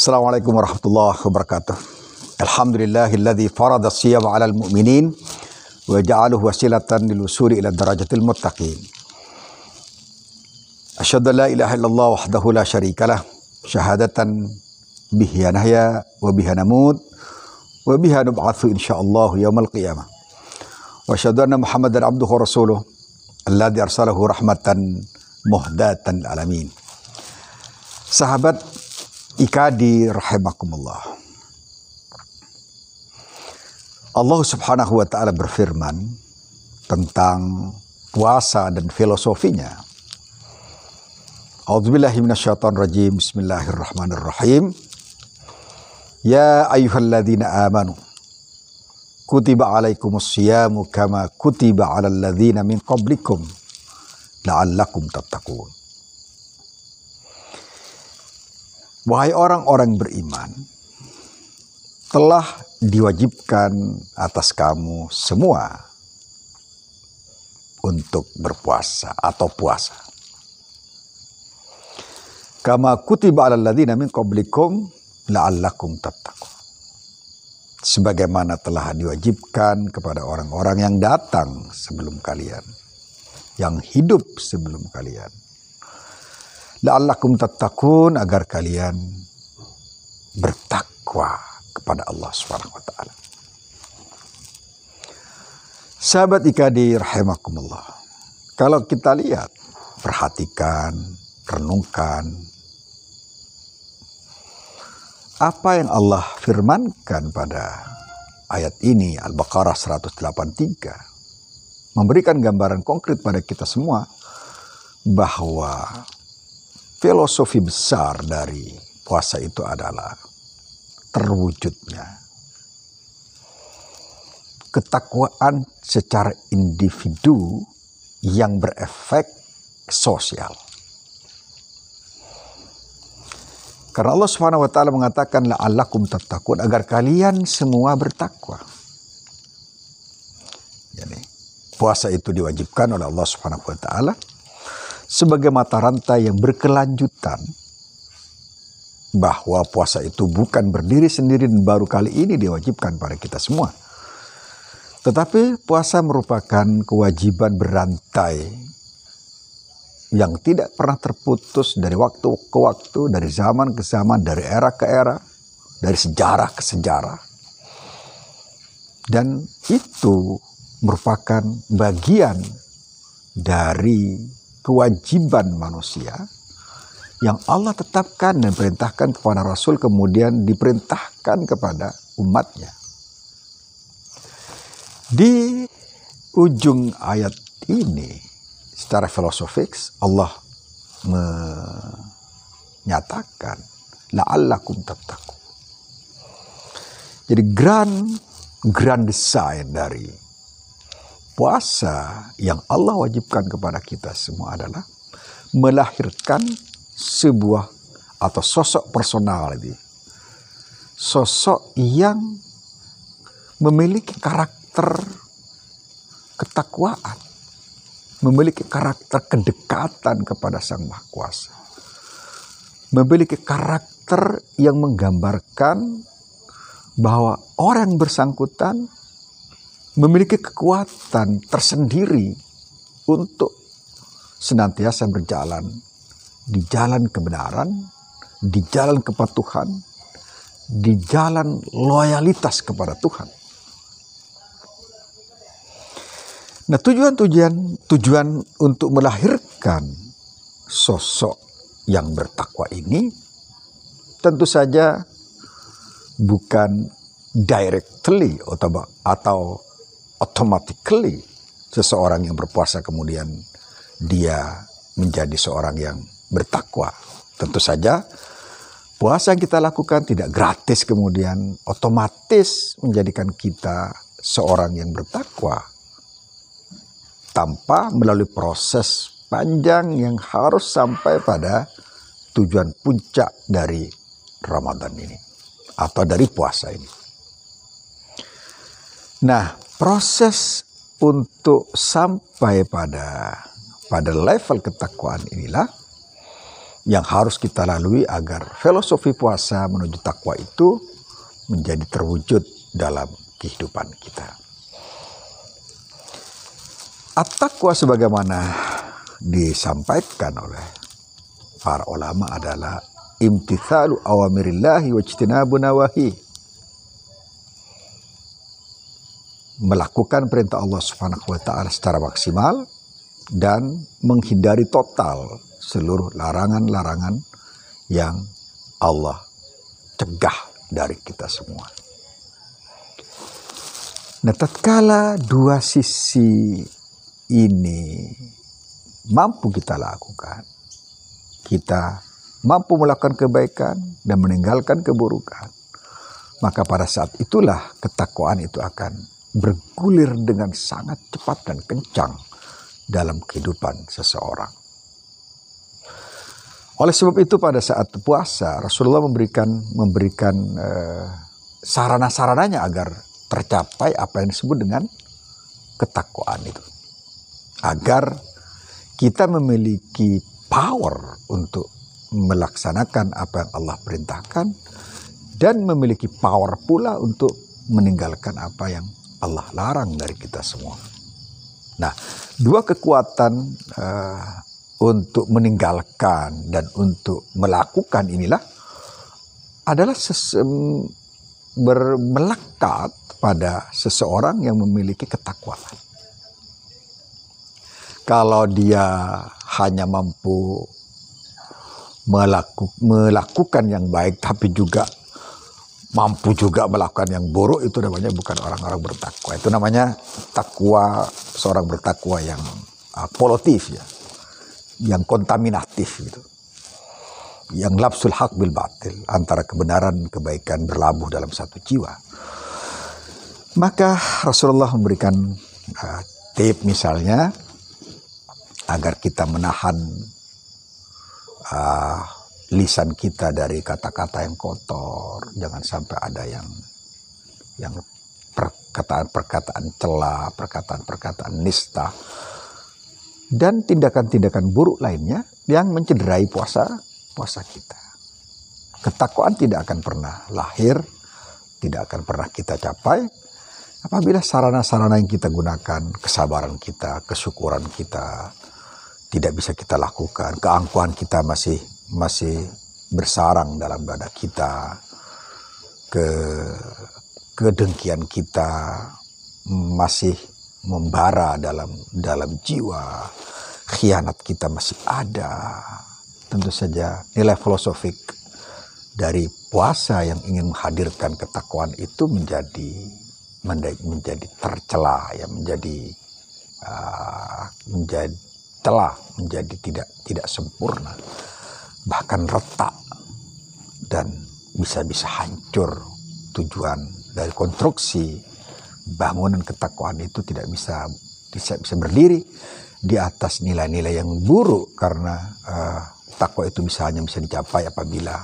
Assalamualaikum warahmatullahi wabarakatuh. Alhamdulillahilladzi farada siyama 'alal mu'minin wa ja'alahu wasilatan lil wusuli ila darajatil muttaqin. Asyhadu an la ilaha illallah wahdahu la syarikalah syahadatan bihi nahya wa biha namut wa biha nub'atsu insyaallah yaumil qiyamah. Wa asyhadu anna Muhammadan abduhu wa rasuluh alladzi arsalahu rahmatan muhdatan lil alamin. Sahabat Ikadi rahimakumullah. Allah Subhanahu wa taala berfirman tentang puasa dan filosofinya. A'udzubillahi minasyaitonir rajim. Bismillahirrahmanirrahim. Ya ayyuhalladzina amanu kutiba alaikumus syiyamu kama kutiba 'alal ladzina min qablikum la'allakum tattaqun. Wahai orang-orang beriman, telah diwajibkan atas kamu semua untuk berpuasa atau puasa. Kama kutiba 'alal ladzina min qablikum la'allakum tattaqun. Sebagaimana telah diwajibkan kepada orang-orang yang datang sebelum kalian, yang hidup sebelum kalian. La'allakum tattaqun, agar kalian bertakwa kepada Allah Subhanahu wa taala. Sahabat Ikadi rahimakumullah. Kalau kita lihat, perhatikan, renungkan apa yang Allah firmankan pada ayat ini, Al-Baqarah 183, memberikan gambaran konkret pada kita semua bahwa filosofi besar dari puasa itu adalah terwujudnya ketakwaan secara individu yang berefek sosial. Karena Allah Subhanahu wa taala mengatakan la'allakum tattaqun, agar kalian semua bertakwa. Jadi, puasa itu diwajibkan oleh Allah Subhanahu wa taala sebagai mata rantai yang berkelanjutan, bahwa puasa itu bukan berdiri sendiri dan baru kali ini diwajibkan pada kita semua. Tetapi puasa merupakan kewajiban berantai yang tidak pernah terputus dari waktu ke waktu, dari zaman ke zaman, dari era ke era, dari sejarah ke sejarah. Dan itu merupakan bagian dari kewajiban manusia yang Allah tetapkan dan perintahkan kepada Rasul, kemudian diperintahkan kepada umatnya. Di ujung ayat ini, secara filosofis, Allah menyatakan la'allakum tattaqun. Jadi grand design dari puasa yang Allah wajibkan kepada kita semua adalah melahirkan sebuah atau sosok personality. Sosok yang memiliki karakter ketakwaan, memiliki karakter kedekatan kepada Sang Maha Kuasa, memiliki karakter yang menggambarkan bahwa orang yang bersangkutan memiliki kekuatan tersendiri untuk senantiasa berjalan di jalan kebenaran, di jalan kepatuhan, di jalan loyalitas kepada Tuhan. Nah, tujuan untuk melahirkan sosok yang bertakwa ini tentu saja bukan directly atau automatically seseorang yang berpuasa kemudian dia menjadi seorang yang bertakwa. Tentu saja puasa yang kita lakukan tidak gratis kemudian otomatis menjadikan kita seorang yang bertakwa, tanpa melalui proses panjang yang harus sampai pada tujuan puncak dari Ramadan ini atau dari puasa ini. Nah, proses untuk sampai pada level ketakwaan inilah yang harus kita lalui agar filosofi puasa menuju takwa itu menjadi terwujud dalam kehidupan kita. At-taqwa sebagaimana disampaikan oleh para ulama adalah imtithalu awamirillahi wa ijtinabu nawahi. Melakukan perintah Allah Subhanahu wa taala secara maksimal dan menghindari total seluruh larangan-larangan yang Allah cegah dari kita semua. Nah, tatkala dua sisi ini mampu kita lakukan, kita mampu melakukan kebaikan dan meninggalkan keburukan, maka pada saat itulah ketakwaan itu akan bergulir dengan sangat cepat dan kencang dalam kehidupan seseorang. Oleh sebab itu pada saat puasa Rasulullah memberikan sarana-sarananya agar tercapai apa yang disebut dengan ketakwaan itu. Agar kita memiliki power untuk melaksanakan apa yang Allah perintahkan dan memiliki power pula untuk meninggalkan apa yang Allah larang dari kita semua. Nah, dua kekuatan untuk meninggalkan dan untuk melakukan inilah adalah melekat pada seseorang yang memiliki ketakwaan. Kalau dia hanya mampu melakukan yang baik tapi juga mampu juga melakukan yang buruk, itu namanya bukan orang-orang bertakwa. Itu namanya takwa, seorang bertakwa yang polutif ya, yang kontaminatif gitu, yang labsul haq bil batil, antara kebenaran kebaikan berlabuh dalam satu jiwa. Maka Rasulullah memberikan tip misalnya agar kita menahan lisan kita dari kata-kata yang kotor, jangan sampai ada yang perkataan-perkataan cela, perkataan-perkataan nista, dan tindakan-tindakan buruk lainnya yang mencederai puasa kita. Ketakwaan tidak akan pernah lahir, tidak akan pernah kita capai apabila sarana-sarana yang kita gunakan, kesabaran kita, kesyukuran kita tidak bisa kita lakukan, keangkuhan kita masih bersarang dalam dada kita, kedengkian kita masih membara dalam jiwa, khianat kita masih ada. Tentu saja nilai filosofik dari puasa yang ingin menghadirkan ketakwaan itu menjadi tercela ya, menjadi tidak sempurna, bahkan retak dan bisa hancur. Tujuan dari konstruksi bangunan ketakwaan itu tidak bisa berdiri di atas nilai-nilai yang buruk, karena takwa itu hanya bisa dicapai apabila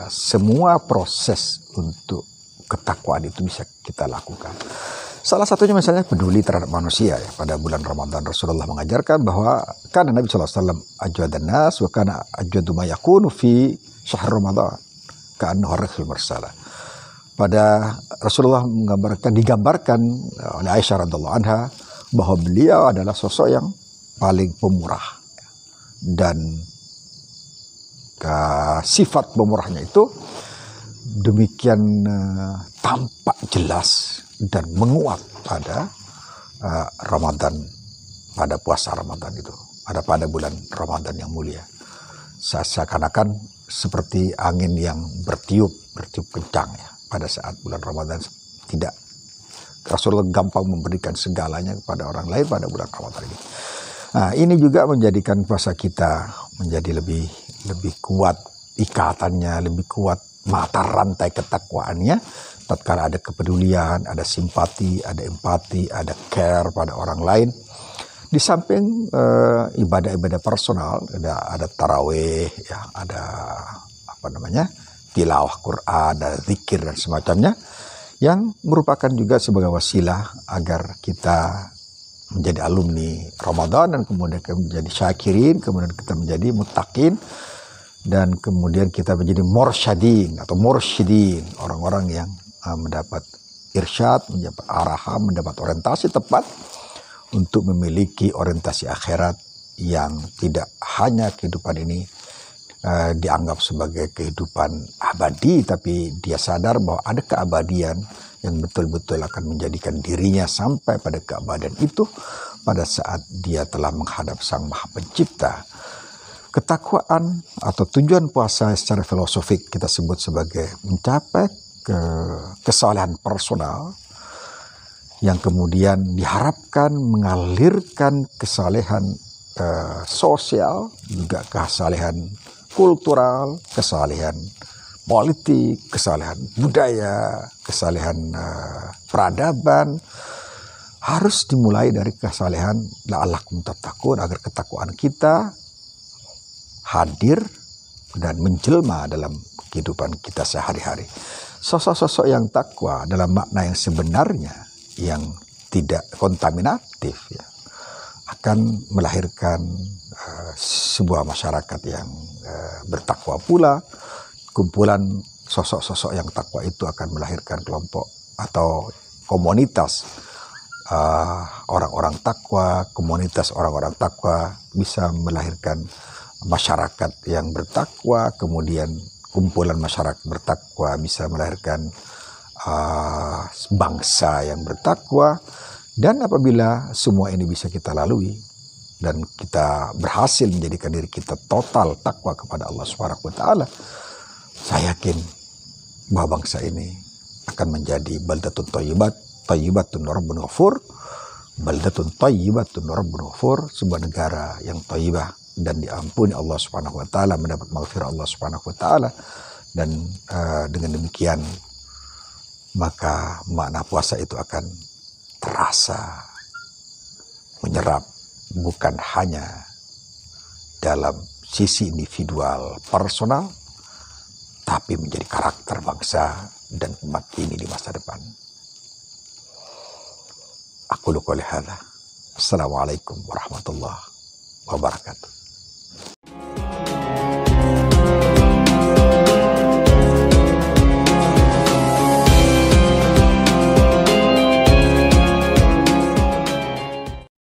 semua proses untuk ketakwaan itu bisa kita lakukan. Salah satunya misalnya peduli terhadap manusia ya. Pada bulan Ramadan Rasulullah mengajarkan bahwa karena Nabi SAW ajwadan nas wa kana ajwadu ma yakunu fi syahr Ramadan ka'annahu ar-rihul mursala. Pada Rasulullah digambarkan oleh Aisyah radhiyallahu anha bahwa beliau adalah sosok yang paling pemurah, dan sifat pemurahnya itu demikian tampak jelas dan menguat pada Ramadan, pada puasa Ramadan itu, pada bulan Ramadan yang mulia. Seakan-akan seperti angin yang bertiup kencang ya pada saat bulan Ramadan. Tidak, Rasulullah gampang memberikan segalanya kepada orang lain pada bulan Ramadan ini. Nah, ini juga menjadikan puasa kita menjadi lebih kuat ikatannya, lebih kuat mata rantai ketakwaannya. Tatkala ada kepedulian, ada simpati, ada empati, ada care pada orang lain. Di samping ibadah-ibadah personal, ada tarawih, ya, ada tilawah Quran, ada zikir dan semacamnya, yang merupakan juga sebagai wasilah agar kita menjadi alumni Ramadan, dan kemudian kita menjadi syakirin, kemudian kita menjadi muttaqin, dan kemudian kita menjadi mursyadin atau mursyidin, orang-orang yang mendapat irsyad, mendapat arahan, mendapat orientasi tepat untuk memiliki orientasi akhirat yang tidak hanya kehidupan ini dianggap sebagai kehidupan abadi, tapi dia sadar bahwa ada keabadian yang betul-betul akan menjadikan dirinya sampai pada keabadian itu pada saat dia telah menghadap Sang Maha Pencipta. Ketakwaan atau tujuan puasa secara filosofik kita sebut sebagai mencapai kesalehan personal yang kemudian diharapkan mengalirkan kesalehan sosial, juga kesalehan kultural, kesalehan politik, kesalehan budaya, kesalehan peradaban. Harus dimulai dari kesalehan la'allakum tattaqun, agar ketakwaan kita hadir dan menjelma dalam kehidupan kita sehari-hari. Sosok-sosok yang takwa dalam makna yang sebenarnya, yang tidak kontaminatif, ya, akan melahirkan sebuah masyarakat yang bertakwa pula. Kumpulan sosok-sosok yang takwa itu akan melahirkan kelompok atau komunitas orang-orang takwa. Komunitas orang-orang takwa bisa melahirkan masyarakat yang bertakwa, kemudian kumpulan masyarakat bertakwa bisa melahirkan bangsa yang bertakwa. Dan apabila semua ini bisa kita lalui dan kita berhasil menjadikan diri kita total takwa kepada Allah Subhanahu wa taala, saya yakin bahwa bangsa ini akan menjadi baldatun thayyibatun rabbun ghafur, baldatun thayyibatun rabbun ghafur, sebuah negara yang thayyibah dan diampuni Allah Subhanahu wa taala, mendapat maghfirah Allah Subhanahu wa taala. Dan dengan demikian maka makna puasa itu akan terasa menyerap, bukan hanya dalam sisi individual personal, tapi menjadi karakter bangsa dan umat ini di masa depan. Aku qouli hadza. Assalamualaikum warahmatullahi wabarakatuh.